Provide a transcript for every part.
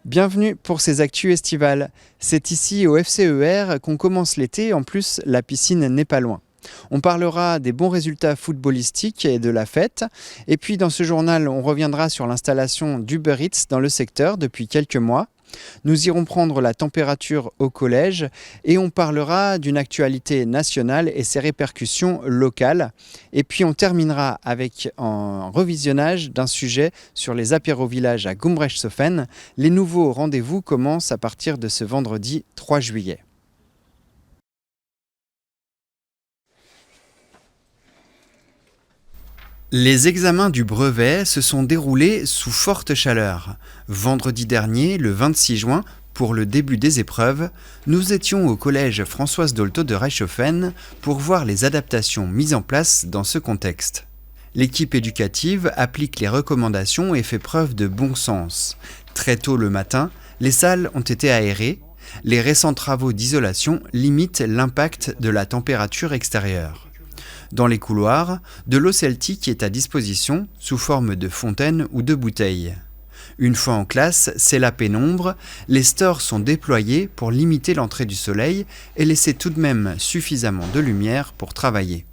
Bienvenue pour ces actus estivales. C'est ici au FCER qu'on commence l'été, en plus la piscine n'est pas loin. On parlera des bons résultats footballistiques et de la fête. Et puis dans ce journal, on reviendra sur l'installation d'Uber Eats dans le secteur depuis quelques mois. Nous irons prendre la température au collège et on parlera d'une actualité nationale et ses répercussions locales. Et puis on terminera avec un revisionnage d'un sujet sur les apéros-villages à Gumbrechtsshofen. Les nouveaux rendez-vous commencent à partir de ce vendredi 3 juillet. Les examens du brevet se sont déroulés sous forte chaleur. Vendredi dernier, le 26 juin, pour le début des épreuves, nous étions au collège Françoise Dolto de Reichshofen pour voir les adaptations mises en place dans ce contexte. L'équipe éducative applique les recommandations et fait preuve de bon sens. Très tôt le matin, les salles ont été aérées. Les récents travaux d'isolation limitent l'impact de la température extérieure. Dans les couloirs, de l'eau celtique est à disposition sous forme de fontaine ou de bouteilles. Une fois en classe, c'est la pénombre, les stores sont déployés pour limiter l'entrée du soleil et laisser tout de même suffisamment de lumière pour travailler.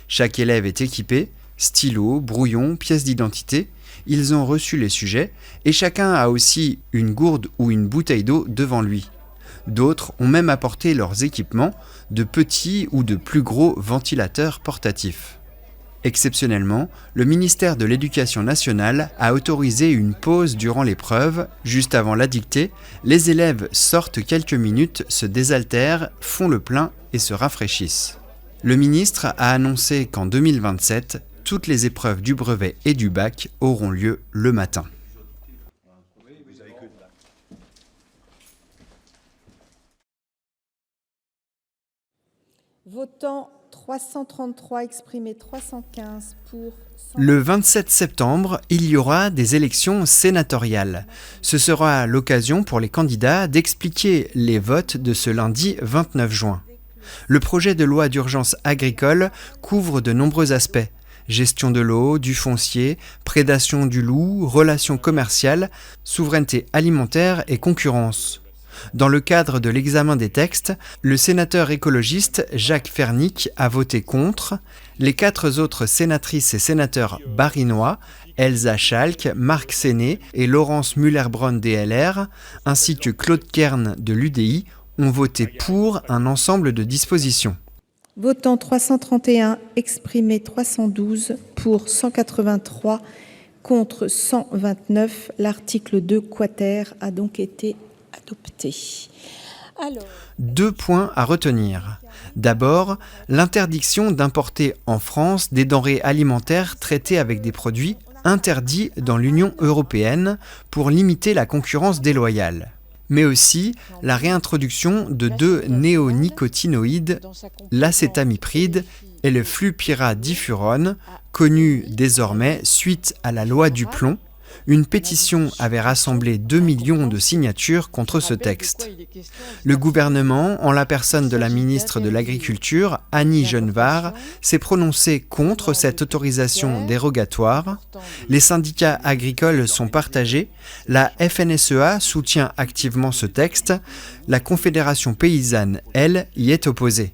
Chaque élève est équipé, stylo, brouillon, pièce d'identité, ils ont reçu les sujets et chacun a aussi une gourde ou une bouteille d'eau devant lui. D'autres ont même apporté leurs équipements, de petits ou de plus gros ventilateurs portatifs. Exceptionnellement, le ministère de l'Éducation nationale a autorisé une pause durant l'épreuve. Juste avant la dictée, les élèves sortent quelques minutes, se désaltèrent, font le plein et se rafraîchissent. Le ministre a annoncé qu'en 2027, toutes les épreuves du brevet et du bac auront lieu le matin. Votant 333, exprimé 315 pour... Le 27 septembre, il y aura des élections sénatoriales. Ce sera l'occasion pour les candidats d'expliquer les votes de ce lundi 29 juin. Le projet de loi d'urgence agricole couvre de nombreux aspects. Gestion de l'eau, du foncier, prédation du loup, relations commerciales, souveraineté alimentaire et concurrence. Dans le cadre de l'examen des textes, le sénateur écologiste Jacques Fernic a voté contre. Les 4 autres sénatrices et sénateurs barinois, Elsa Schalk, Marc Séné et Laurence Muller-Bronn DLR, ainsi que Claude Kern de l'UDI, ont voté pour un ensemble de dispositions. Votant 331, exprimé 312 pour 183, contre 129, l'article 2 quater a donc été adopté. 2 points à retenir. D'abord, l'interdiction d'importer en France des denrées alimentaires traitées avec des produits interdits dans l'Union européenne pour limiter la concurrence déloyale. Mais aussi la réintroduction de 2 néonicotinoïdes, l'acétamipride et le flupyradifurone, connus désormais suite à la loi du plomb. Une pétition avait rassemblé 2 millions de signatures contre ce texte. Le gouvernement, en la personne de la ministre de l'Agriculture, Annie Genevard, s'est prononcé contre cette autorisation dérogatoire. Les syndicats agricoles sont partagés. La FNSEA soutient activement ce texte. La Confédération paysanne, elle, y est opposée.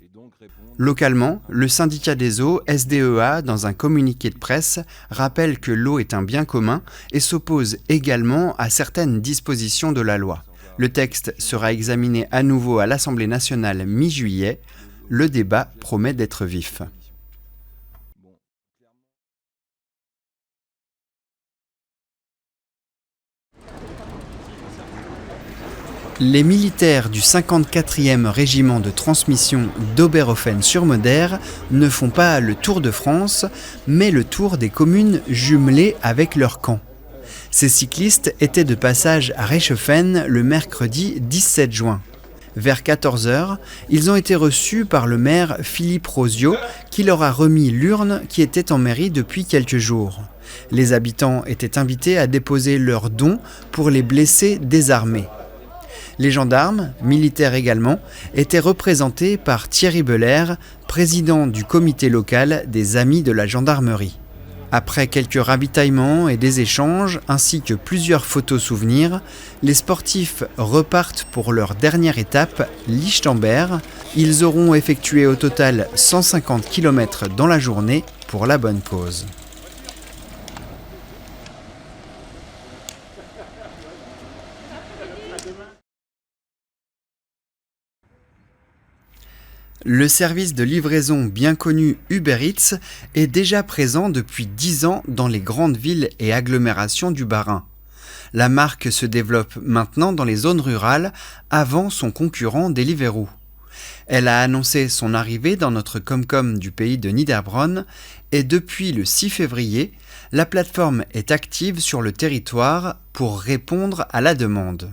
Localement, le syndicat des eaux, SDEA, dans un communiqué de presse, rappelle que l'eau est un bien commun et s'oppose également à certaines dispositions de la loi. Le texte sera examiné à nouveau à l'Assemblée nationale mi-juillet. Le débat promet d'être vif. Les militaires du 54e régiment de transmission d'Oberhofen-sur-Moder ne font pas le tour de France, mais le tour des communes jumelées avec leur camp. Ces cyclistes étaient de passage à Reichshofen le mercredi 17 juin. Vers 14h, ils ont été reçus par le maire Philippe Rosio qui leur a remis l'urne qui était en mairie depuis quelques jours. Les habitants étaient invités à déposer leurs dons pour les blessés désarmés. Les gendarmes, militaires également, étaient représentés par Thierry Belair, président du comité local des Amis de la gendarmerie. Après quelques ravitaillements et des échanges, ainsi que plusieurs photos souvenirs, les sportifs repartent pour leur dernière étape, Lichtenberg. Ils auront effectué au total 150 km dans la journée pour la bonne cause. Le service de livraison bien connu Uber Eats est déjà présent depuis 10 ans dans les grandes villes et agglomérations du Bas-Rhin. La marque se développe maintenant dans les zones rurales avant son concurrent Deliveroo. Elle a annoncé son arrivée dans notre Comcom du pays de Niederbronn et depuis le 6 février, la plateforme est active sur le territoire pour répondre à la demande.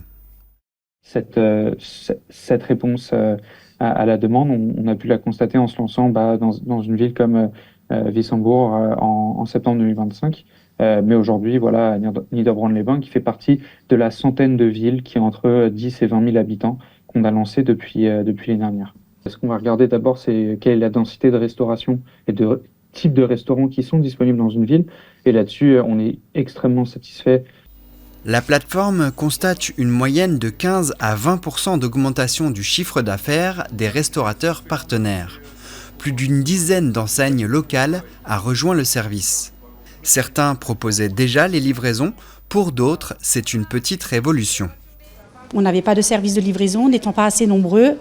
Cette réponse à la demande, on a pu la constater en se lançant dans une ville comme Wissembourg en septembre 2025. Mais aujourd'hui, voilà, Niederbronn-les-Bains, qui fait partie de la centaine de villes qui ont entre 10 et 20 000 habitants qu'on a lancé depuis l'année dernière. Ce qu'on va regarder d'abord, c'est quelle est la densité de restauration et de types de restaurants qui sont disponibles dans une ville. Et là-dessus, on est extrêmement satisfait. La plateforme constate une moyenne de 15 à 20% d'augmentation du chiffre d'affaires des restaurateurs partenaires. Plus d'une dizaine d'enseignes locales a rejoint le service. Certains proposaient déjà les livraisons, pour d'autres, c'est une petite révolution. On n'avait pas de service de livraison, n'étant pas assez nombreux.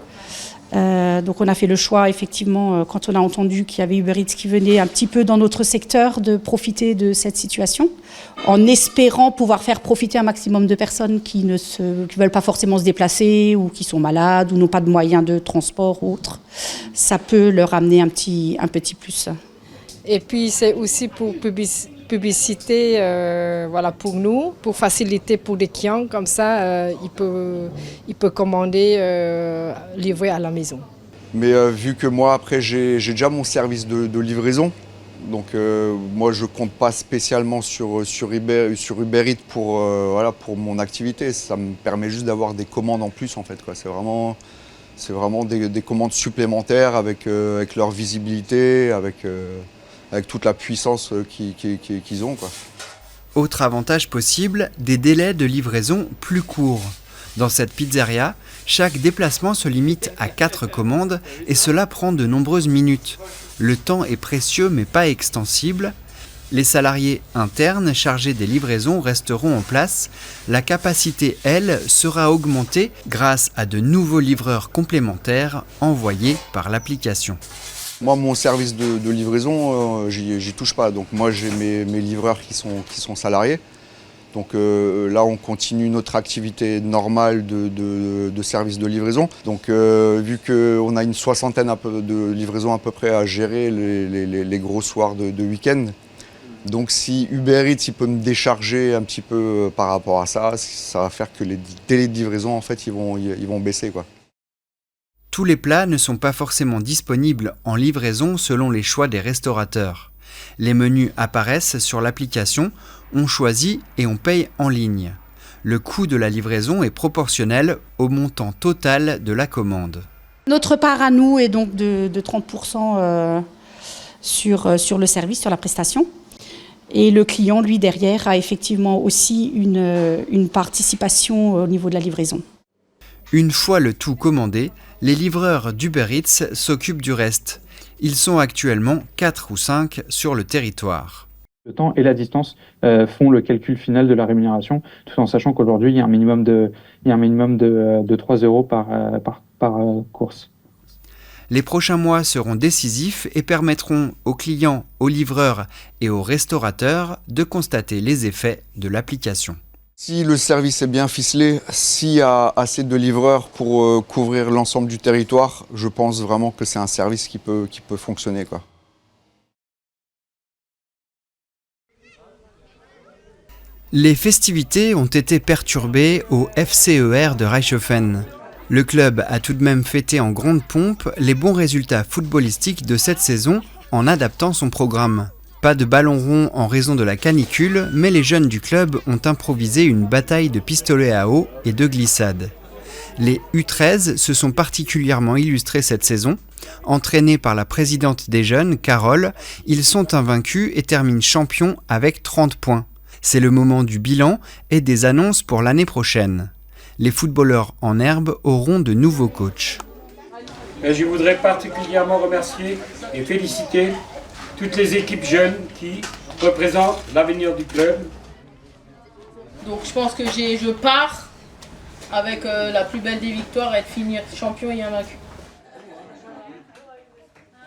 Donc on a fait le choix, effectivement, quand on a entendu qu'il y avait Uber Eats qui venait un petit peu dans notre secteur, de profiter de cette situation, en espérant pouvoir faire profiter un maximum de personnes qui ne veulent pas forcément se déplacer ou qui sont malades ou n'ont pas de moyens de transport ou autre. Ça peut leur amener un petit plus. Et puis c'est aussi pour publicité voilà, pour nous, pour faciliter pour les clients, comme ça il peut commander, livrer à la maison. Mais vu que moi après j'ai déjà mon service de livraison, donc moi je compte pas spécialement sur Uber Eats pour mon activité, ça me permet juste d'avoir des commandes en plus en fait, quoi. C'est vraiment des commandes supplémentaires avec leur visibilité, avec toute la puissance qu'ils ont, quoi. Autre avantage possible, des délais de livraison plus courts. Dans cette pizzeria, chaque déplacement se limite à 4 commandes et cela prend de nombreuses minutes. Le temps est précieux mais pas extensible. Les salariés internes chargés des livraisons resteront en place. La capacité, elle, sera augmentée grâce à de nouveaux livreurs complémentaires envoyés par l'application. Moi, mon service de livraison, j'y touche pas. Donc moi, j'ai mes livreurs qui sont salariés. Donc là, on continue notre activité normale de service de livraison. Donc vu qu'on a une soixantaine de livraisons à peu près à gérer les gros soirs de week-end, donc si Uber Eats il peut me décharger un petit peu par rapport à ça, ça va faire que les délais de livraison, en fait, ils vont baisser, quoi. Tous les plats ne sont pas forcément disponibles en livraison selon les choix des restaurateurs. Les menus apparaissent sur l'application, on choisit et on paye en ligne. Le coût de la livraison est proportionnel au montant total de la commande. Notre part à nous est donc de 30% sur le service, sur la prestation. Et le client, lui, derrière, a effectivement aussi une participation au niveau de la livraison. Une fois le tout commandé, les livreurs d'Uber Eats s'occupent du reste. Ils sont actuellement 4 ou 5 sur le territoire. Le temps et la distance font le calcul final de la rémunération, tout en sachant qu'aujourd'hui, il y a un minimum de 3 € par course. Les prochains mois seront décisifs et permettront aux clients, aux livreurs et aux restaurateurs de constater les effets de l'application. Si le service est bien ficelé, s'il y a assez de livreurs pour couvrir l'ensemble du territoire, je pense vraiment que c'est un service qui peut fonctionner, quoi. Les festivités ont été perturbées au FCER de Reichshofen. Le club a tout de même fêté en grande pompe les bons résultats footballistiques de cette saison en adaptant son programme. Pas de ballon rond en raison de la canicule, mais les jeunes du club ont improvisé une bataille de pistolets à eau et de glissade. Les U13 se sont particulièrement illustrés cette saison. Entraînés par la présidente des jeunes, Carole, ils sont invaincus et terminent champions avec 30 points. C'est le moment du bilan et des annonces pour l'année prochaine. Les footballeurs en herbe auront de nouveaux coachs. Je voudrais particulièrement remercier et féliciter toutes les équipes jeunes qui représentent l'avenir du club. Donc je pense que je pars avec la plus belle des victoires et de finir champion et invaincu.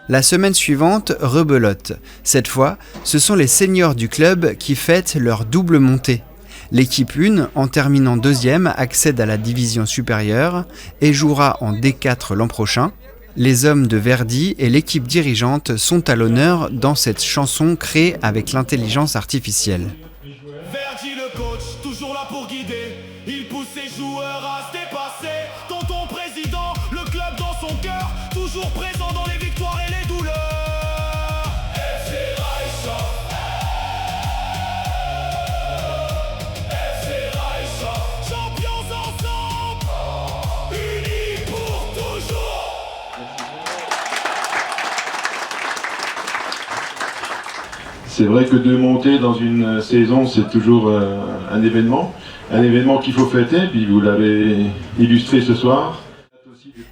La semaine suivante, rebelote. Cette fois, ce sont les seniors du club qui fêtent leur double montée. L'équipe 1, en terminant deuxième, accède à la division supérieure et jouera en D4 l'an prochain. Les hommes de Verdi et l'équipe dirigeante sont à l'honneur dans cette chanson créée avec l'intelligence artificielle. Verdi le coach, toujours là pour guider. Il pousse ses joueurs à se dépasser. Tonton président, le club dans son cœur, toujours présent dans les victoires et les douleurs. FC Raissa, FC Raissa, champions ensemble, unis pour toujours. C'est vrai que de monter dans une saison, c'est toujours un événement qu'il faut fêter, puis vous l'avez illustré ce soir.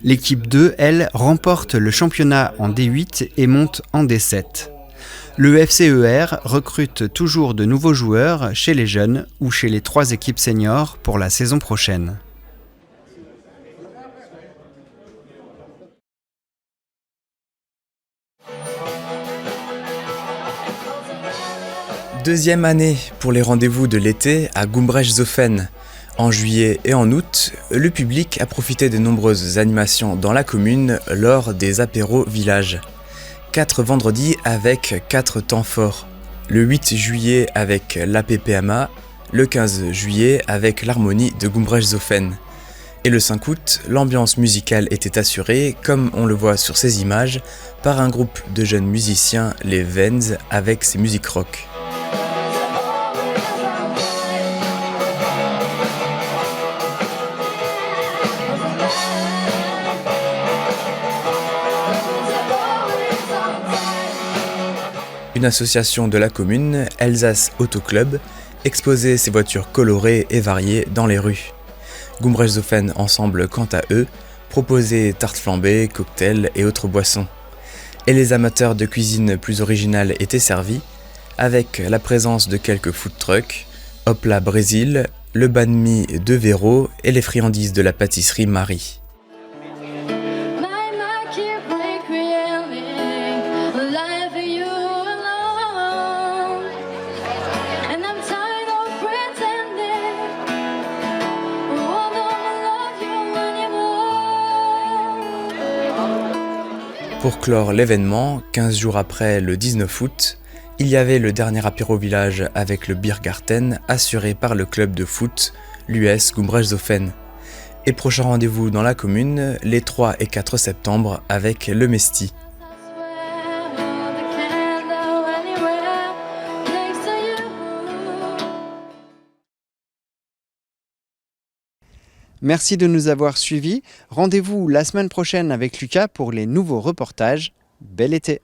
L'équipe 2, elle, remporte le championnat en D8 et monte en D7. Le FCER recrute toujours de nouveaux joueurs chez les jeunes ou chez les 3 équipes seniors pour la saison prochaine. Deuxième année pour les rendez-vous de l'été à Gumbrecht-Zofen. En juillet et en août, le public a profité de nombreuses animations dans la commune lors des apéros village. 4 vendredis avec 4 temps forts. Le 8 juillet avec l'APPMA, le 15 juillet avec l'harmonie de Gumbrecht-Zofen. Et le 5 août, l'ambiance musicale était assurée, comme on le voit sur ces images, par un groupe de jeunes musiciens, les Vens, avec ses musiques rock. Une association de la commune, Elsace Auto Club, exposait ses voitures colorées et variées dans les rues. Gumbrecht-Zofen Ensemble, quant à eux, proposait tartes flambées, cocktails et autres boissons. Et les amateurs de cuisine plus originale étaient servis, avec la présence de quelques food trucks, Hopla Brésil, le banh mi de Véro et les friandises de la pâtisserie Marie. Pour clore l'événement, 15 jours après le 19 août, il y avait le dernier apéro village avec le Biergarten assuré par le club de foot, l'US Gumbrecht-Zofen. Et prochain rendez-vous dans la commune, les 3 et 4 septembre avec le Mesti. Merci de nous avoir suivis. Rendez-vous la semaine prochaine avec Lucas pour les nouveaux reportages. Bel été!